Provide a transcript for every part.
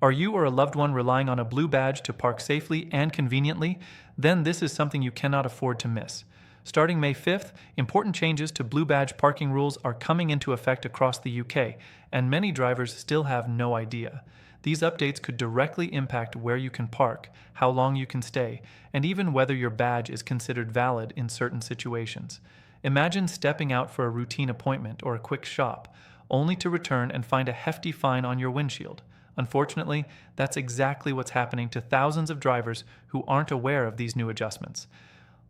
Are you or a loved one relying on a blue badge to park safely and conveniently? Then this is something you cannot afford to miss. Starting May 5th, important changes to blue badge parking rules are coming into effect across the UK, and many drivers still have no idea. These updates could directly impact where you can park, how long you can stay, and even whether your badge is considered valid in certain situations. Imagine stepping out for a routine appointment or a quick shop, only to return and find a hefty fine on your windshield. Unfortunately, that's exactly what's happening to thousands of drivers who aren't aware of these new adjustments.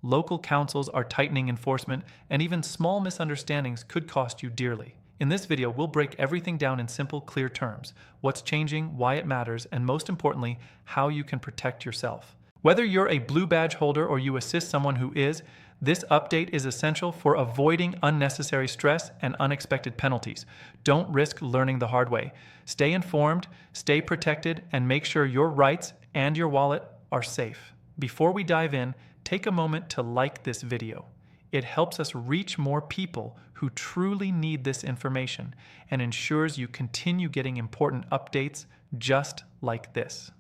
Local councils are tightening enforcement, and even small misunderstandings could cost you dearly. In this video, we'll break everything down in simple, clear terms: what's changing, why it matters, and most importantly, how you can protect yourself. Whether you're a blue badge holder or you assist someone who is, this update is essential for avoiding unnecessary stress and unexpected penalties. Don't risk learning the hard way. Stay informed, stay protected, and make sure your rights and your wallet are safe. Before we dive in, take a moment to like this video. It helps us reach more people who truly need this information and ensures you continue getting important updates just like this.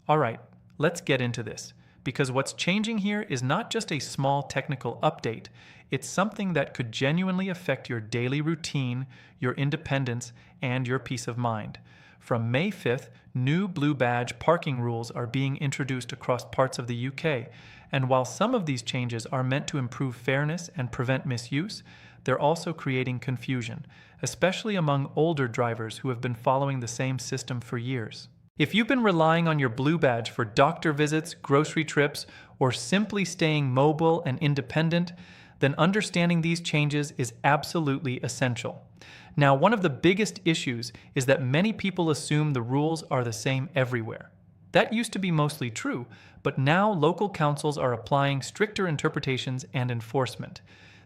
All right, let's get into this. Because what's changing here is not just a small technical update, it's something that could genuinely affect your daily routine, your independence, and your peace of mind. From May 5th, new blue badge parking rules are being introduced across parts of the UK, and while some of these changes are meant to improve fairness and prevent misuse, they're also creating confusion, especially among older drivers who have been following the same system for years. If you've been relying on your blue badge for doctor visits, grocery trips, or simply staying mobile and independent, then understanding these changes is absolutely essential. Now, one of the biggest issues is that many people assume the rules are the same everywhere. That used to be mostly true, but now local councils are applying stricter interpretations and enforcement.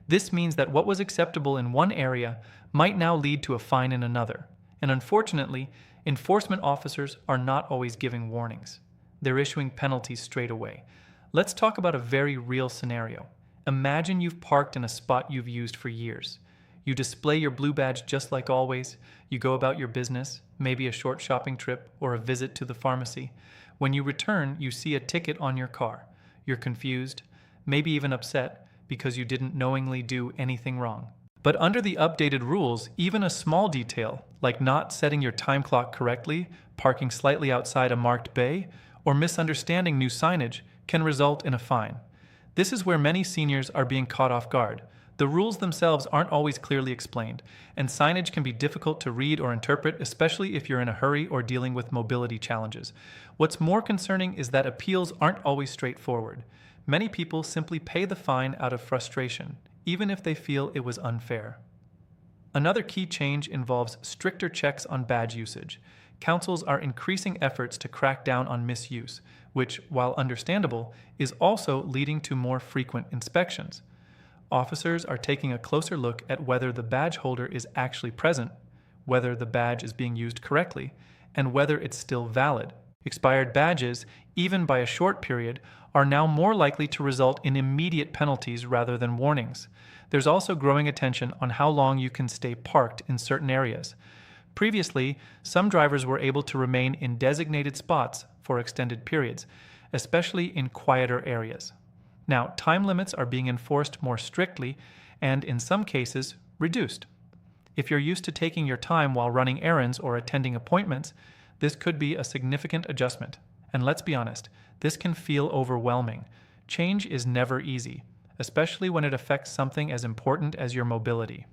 This means that what was acceptable in one area might now lead to a fine in another. And unfortunately, enforcement officers are not always giving warnings. They're issuing penalties straight away. Let's talk about a very real scenario. Imagine you've parked in a spot you've used for years. You display your blue badge just like always. You go about your business, maybe a short shopping trip or a visit to the pharmacy. When you return, you see a ticket on your car. You're confused, maybe even upset, because you didn't knowingly do anything wrong. But under the updated rules, even a small detail, like not setting your time clock correctly, parking slightly outside a marked bay, or misunderstanding new signage, can result in a fine. This is where many seniors are being caught off guard. The rules themselves aren't always clearly explained, and signage can be difficult to read or interpret, especially if you're in a hurry or dealing with mobility challenges. What's more concerning is that appeals aren't always straightforward. Many people simply pay the fine out of frustration, even if they feel it was unfair. Another key change involves stricter checks on badge usage. Councils are increasing efforts to crack down on misuse, which, while understandable, is also leading to more frequent inspections. Officers are taking a closer look at whether the badge holder is actually present, whether the badge is being used correctly, and whether it's still valid. Expired badges, even by a short period, are now more likely to result in immediate penalties rather than warnings. There's also growing attention on how long you can stay parked in certain areas. Previously, some drivers were able to remain in designated spots for extended periods, especially in quieter areas. Now, time limits are being enforced more strictly and, in some cases, reduced. If you're used to taking your time while running errands or attending appointments, this could be a significant adjustment. And let's be honest, this can feel overwhelming. Change is never easy, especially when it affects something as important as your mobility.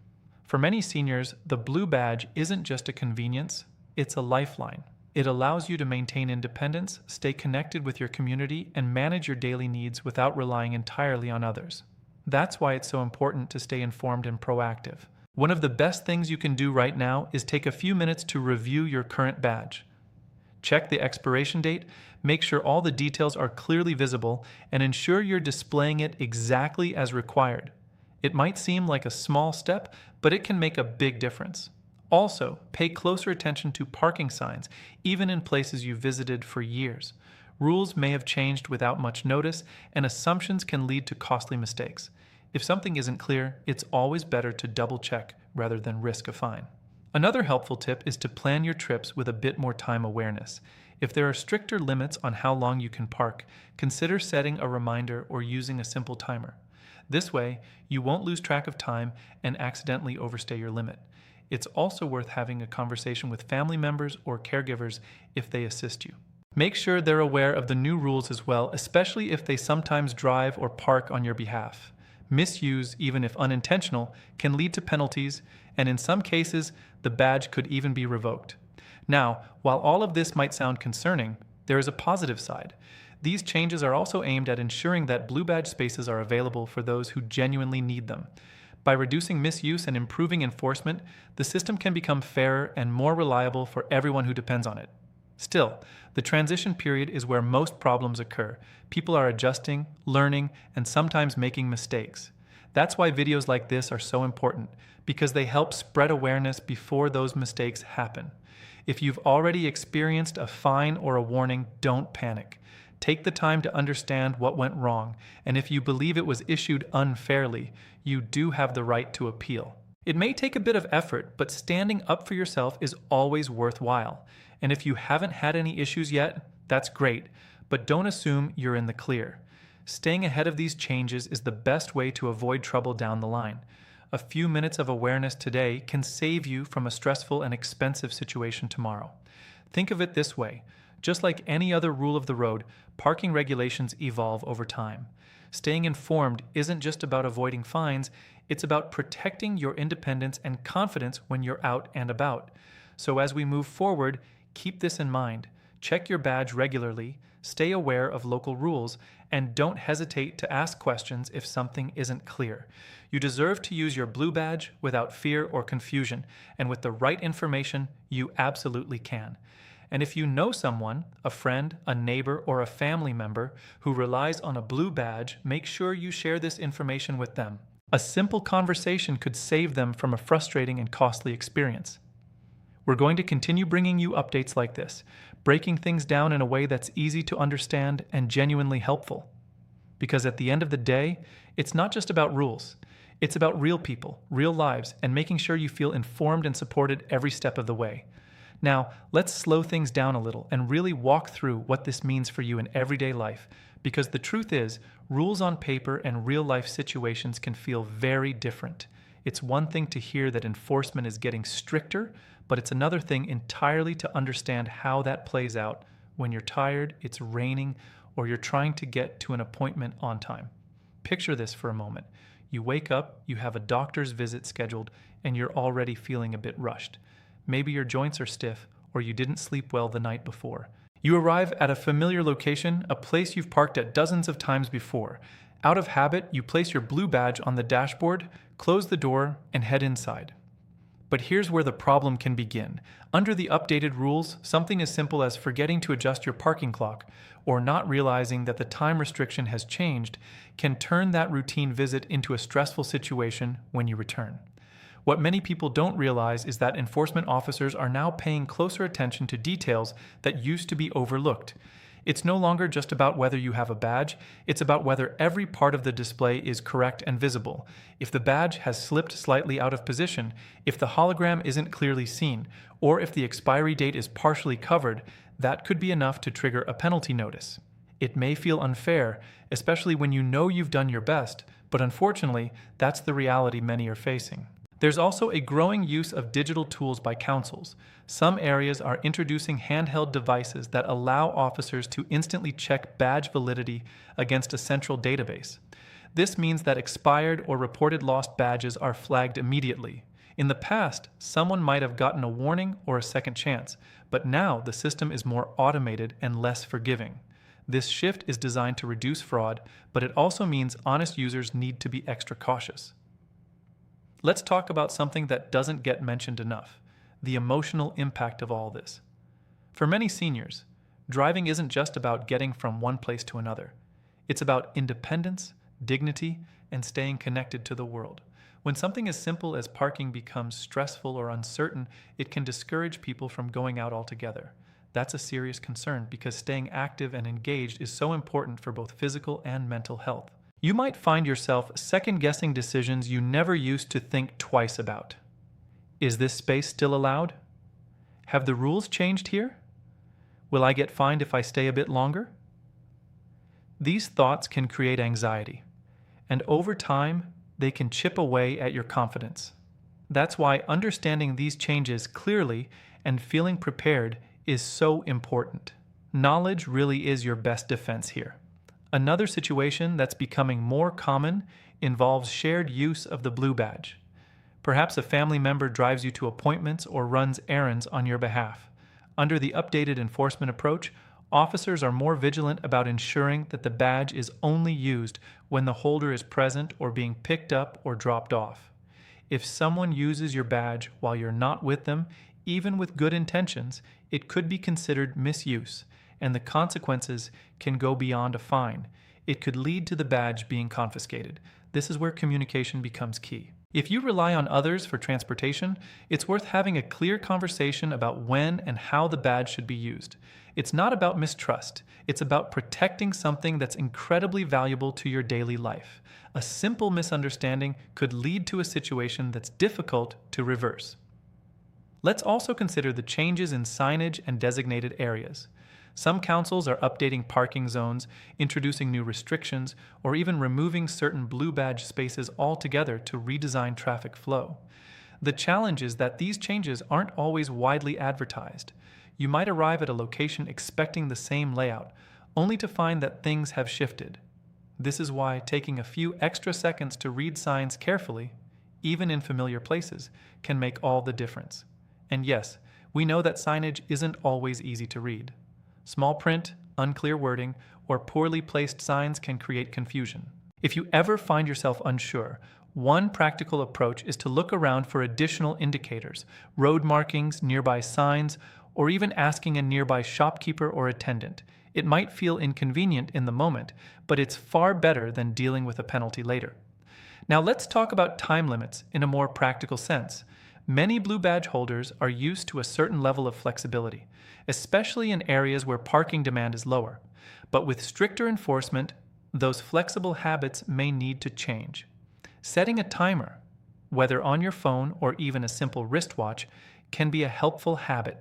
For many seniors, the blue badge isn't just a convenience, it's a lifeline. It allows you to maintain independence, stay connected with your community, and manage your daily needs without relying entirely on others. That's why it's so important to stay informed and proactive. One of the best things you can do right now is take a few minutes to review your current badge. Check the expiration date, make sure all the details are clearly visible, and ensure you're displaying it exactly as required. It might seem like a small step, but it can make a big difference. Also, pay closer attention to parking signs, even in places you visited for years. Rules may have changed without much notice, and assumptions can lead to costly mistakes. If something isn't clear, it's always better to double-check rather than risk a fine. Another helpful tip is to plan your trips with a bit more time awareness. If there are stricter limits on how long you can park, consider setting a reminder or using a simple timer. This way, you won't lose track of time and accidentally overstay your limit. It's also worth having a conversation with family members or caregivers if they assist you. Make sure they're aware of the new rules as well, especially if they sometimes drive or park on your behalf. Misuse, even if unintentional, can lead to penalties, and in some cases, the badge could even be revoked. Now, while all of this might sound concerning, there is a positive side. These changes are also aimed at ensuring that blue badge spaces are available for those who genuinely need them. By reducing misuse and improving enforcement, the system can become fairer and more reliable for everyone who depends on it. Still, the transition period is where most problems occur. People are adjusting, learning, and sometimes making mistakes. That's why videos like this are so important, because they help spread awareness before those mistakes happen. If you've already experienced a fine or a warning, don't panic. Take the time to understand what went wrong, and if you believe it was issued unfairly, you do have the right to appeal. It may take a bit of effort, but standing up for yourself is always worthwhile. And if you haven't had any issues yet, that's great, but don't assume you're in the clear. Staying ahead of these changes is the best way to avoid trouble down the line. A few minutes of awareness today can save you from a stressful and expensive situation tomorrow. Think of it this way. Just like any other rule of the road, parking regulations evolve over time. Staying informed isn't just about avoiding fines, it's about protecting your independence and confidence when you're out and about. So as we move forward, keep this in mind. Check your badge regularly, stay aware of local rules, and don't hesitate to ask questions if something isn't clear. You deserve to use your blue badge without fear or confusion, and with the right information, you absolutely can. And if you know someone, a friend, a neighbor, or a family member who relies on a blue badge, make sure you share this information with them. A simple conversation could save them from a frustrating and costly experience. We're going to continue bringing you updates like this, breaking things down in a way that's easy to understand and genuinely helpful. Because at the end of the day, it's not just about rules. It's about real people, real lives, and making sure you feel informed and supported every step of the way. Now, let's slow things down a little and really walk through what this means for you in everyday life, because the truth is, rules on paper and real-life situations can feel very different. It's one thing to hear that enforcement is getting stricter, but it's another thing entirely to understand how that plays out when you're tired, it's raining, or you're trying to get to an appointment on time. Picture this for a moment. You wake up, you have a doctor's visit scheduled, and you're already feeling a bit rushed. Maybe your joints are stiff, or you didn't sleep well the night before. You arrive at a familiar location, a place you've parked at dozens of times before. Out of habit, you place your blue badge on the dashboard, close the door, and head inside. But here's where the problem can begin. Under the updated rules, something as simple as forgetting to adjust your parking clock, or not realizing that the time restriction has changed, can turn that routine visit into a stressful situation when you return. What many people don't realize is that enforcement officers are now paying closer attention to details that used to be overlooked. It's no longer just about whether you have a badge, it's about whether every part of the display is correct and visible. If the badge has slipped slightly out of position, if the hologram isn't clearly seen, or if the expiry date is partially covered, that could be enough to trigger a penalty notice. It may feel unfair, especially when you know you've done your best, but unfortunately, that's the reality many are facing. There's also a growing use of digital tools by councils. Some areas are introducing handheld devices that allow officers to instantly check badge validity against a central database. This means that expired or reported lost badges are flagged immediately. In the past, someone might have gotten a warning or a second chance, but now the system is more automated and less forgiving. This shift is designed to reduce fraud, but it also means honest users need to be extra cautious. Let's talk about something that doesn't get mentioned enough, the emotional impact of all this. For many seniors, driving isn't just about getting from one place to another. It's about independence, dignity, and staying connected to the world. When something as simple as parking becomes stressful or uncertain, it can discourage people from going out altogether. That's a serious concern because staying active and engaged is so important for both physical and mental health. You might find yourself second-guessing decisions you never used to think twice about. Is this space still allowed? Have the rules changed here? Will I get fined if I stay a bit longer? These thoughts can create anxiety, and over time, they can chip away at your confidence. That's why understanding these changes clearly and feeling prepared is so important. Knowledge really is your best defense here. Another situation that's becoming more common involves shared use of the blue badge. Perhaps a family member drives you to appointments or runs errands on your behalf. Under the updated enforcement approach, officers are more vigilant about ensuring that the badge is only used when the holder is present or being picked up or dropped off. If someone uses your badge while you're not with them, even with good intentions, it could be considered misuse, and the consequences can go beyond a fine. It could lead to the badge being confiscated. This is where communication becomes key. If you rely on others for transportation, it's worth having a clear conversation about when and how the badge should be used. It's not about mistrust. It's about protecting something that's incredibly valuable to your daily life. A simple misunderstanding could lead to a situation that's difficult to reverse. Let's also consider the changes in signage and designated areas. Some councils are updating parking zones, introducing new restrictions, or even removing certain blue badge spaces altogether to redesign traffic flow. The challenge is that these changes aren't always widely advertised. You might arrive at a location expecting the same layout, only to find that things have shifted. This is why taking a few extra seconds to read signs carefully, even in familiar places, can make all the difference. And yes, we know that signage isn't always easy to read. Small print, unclear wording, or poorly placed signs can create confusion. If you ever find yourself unsure, one practical approach is to look around for additional indicators, road markings, nearby signs, or even asking a nearby shopkeeper or attendant. It might feel inconvenient in the moment, but it's far better than dealing with a penalty later. Now let's talk about time limits in a more practical sense. Many blue badge holders are used to a certain level of flexibility, especially in areas where parking demand is lower. But with stricter enforcement, those flexible habits may need to change. Setting a timer, whether on your phone or even a simple wristwatch, can be a helpful habit.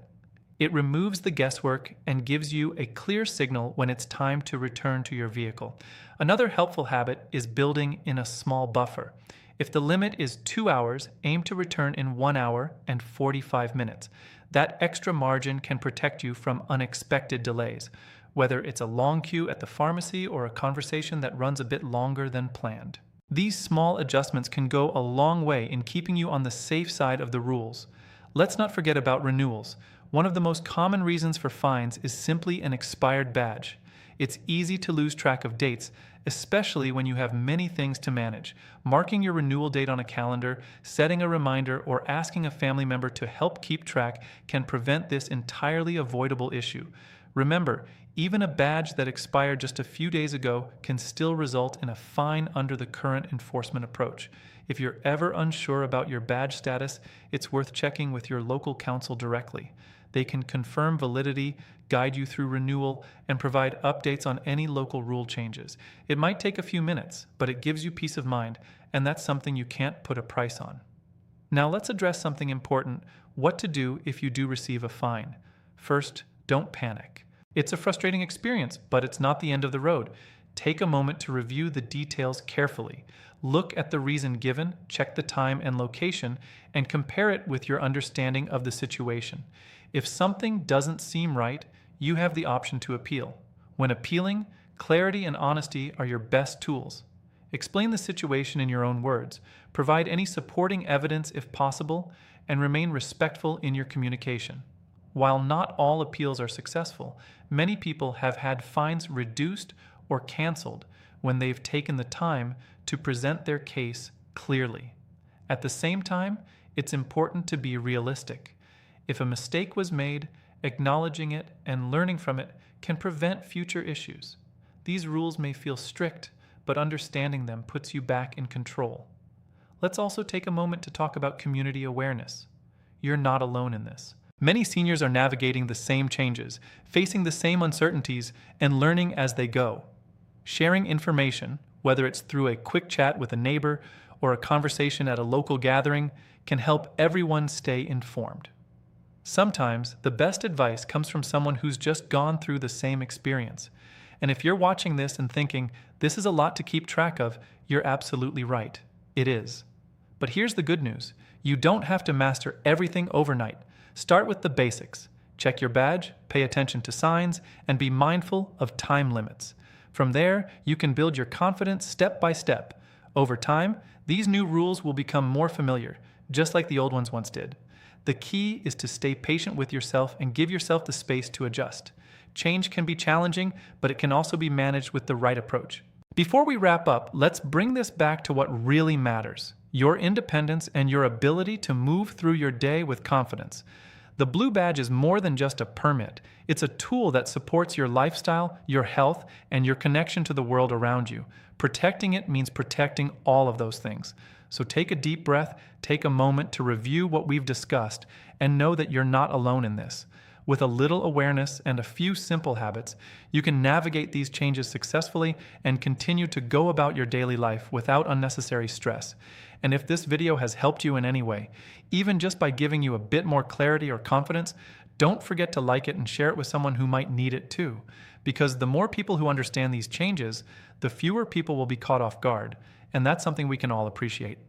It removes the guesswork and gives you a clear signal when it's time to return to your vehicle. Another helpful habit is building in a small buffer. If the limit is 2 hours, aim to return in 1 hour and 45 minutes. That extra margin can protect you from unexpected delays, whether it's a long queue at the pharmacy or a conversation that runs a bit longer than planned. These small adjustments can go a long way in keeping you on the safe side of the rules. Let's not forget about renewals. One of the most common reasons for fines is simply an expired badge. It's easy to lose track of dates, especially when you have many things to manage. Marking your renewal date on a calendar, setting a reminder, or asking a family member to help keep track can prevent this entirely avoidable issue. Remember, even a badge that expired just a few days ago can still result in a fine under the current enforcement approach. If you're ever unsure about your badge status, it's worth checking with your local council directly. They can confirm validity, guide you through renewal, and provide updates on any local rule changes. It might take a few minutes, but it gives you peace of mind, and that's something you can't put a price on. Now let's address something important: what to do if you do receive a fine. First, don't panic. It's a frustrating experience, but it's not the end of the road. Take a moment to review the details carefully. Look at the reason given, check the time and location, and compare it with your understanding of the situation. If something doesn't seem right, you have the option to appeal. When appealing, clarity and honesty are your best tools. Explain the situation in your own words, provide any supporting evidence if possible, and remain respectful in your communication. While not all appeals are successful, many people have had fines reduced or canceled when they've taken the time to present their case clearly. At the same time, it's important to be realistic. If a mistake was made, acknowledging it and learning from it can prevent future issues. These rules may feel strict, but understanding them puts you back in control. Let's also take a moment to talk about community awareness. You're not alone in this. Many seniors are navigating the same changes, facing the same uncertainties, and learning as they go. Sharing information, whether it's through a quick chat with a neighbor or a conversation at a local gathering, can help everyone stay informed. Sometimes the best advice comes from someone who's just gone through the same experience. And if you're watching this and thinking, this is a lot to keep track of, you're absolutely right. It is. But here's the good news. You don't have to master everything overnight. Start with the basics. Check your badge, pay attention to signs, and be mindful of time limits. From there, you can build your confidence step by step. Over time, these new rules will become more familiar, just like the old ones once did. The key is to stay patient with yourself and give yourself the space to adjust. Change can be challenging, but it can also be managed with the right approach. Before we wrap up, let's bring this back to what really matters: your independence and your ability to move through your day with confidence. The Blue Badge is more than just a permit. It's a tool that supports your lifestyle, your health, and your connection to the world around you. Protecting it means protecting all of those things. So take a deep breath, take a moment to review what we've discussed, and know that you're not alone in this. With a little awareness and a few simple habits, you can navigate these changes successfully and continue to go about your daily life without unnecessary stress. And if this video has helped you in any way, even just by giving you a bit more clarity or confidence, don't forget to like it and share it with someone who might need it too. Because the more people who understand these changes, the fewer people will be caught off guard. And that's something we can all appreciate.